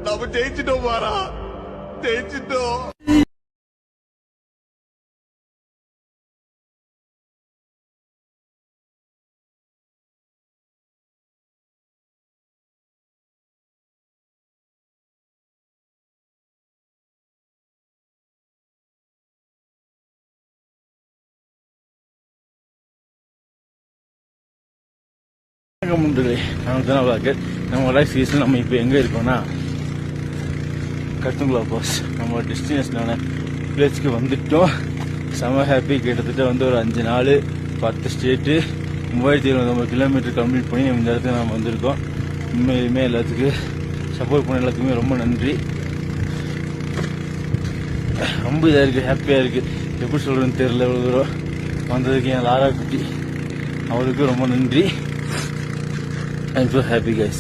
நம்ம ஜெயிச்சிட்டோம் பாரா, ஜெயிச்சிட்டோம். நம்ம லைஃப் சீசன் நம்ம இப்போ எங்கே இருக்கோம்னா கட்டுங்குளா பாஸ் நம்ம டெஸ்டினேஷனான பிளேஸ்க்கு வந்துட்டோம். செம ஹாப்பி. கிட்டத்தட்ட வந்து ஒரு 5 நாள் 10 ஸ்டேட்டு 3700 கிலோமீட்டர் கம்ப்ளீட் பண்ணி இந்த இடத்துக்கு நம்ம வந்திருக்கோம். உண்மையிலுமே எல்லாத்துக்கும் சப்போர்ட் பண்ண எல்லாத்துக்குமே ரொம்ப நன்றி. ரொம்ப இதாக இருக்குது, ஹாப்பியாக இருக்குது. எப்படி சொல்கிறதுன்னு தெரியல. எவ்வளோ தூரம் வந்ததுக்கு என் லாரா குட்டி அவருக்கு ரொம்ப நன்றி. I'm so happy guys.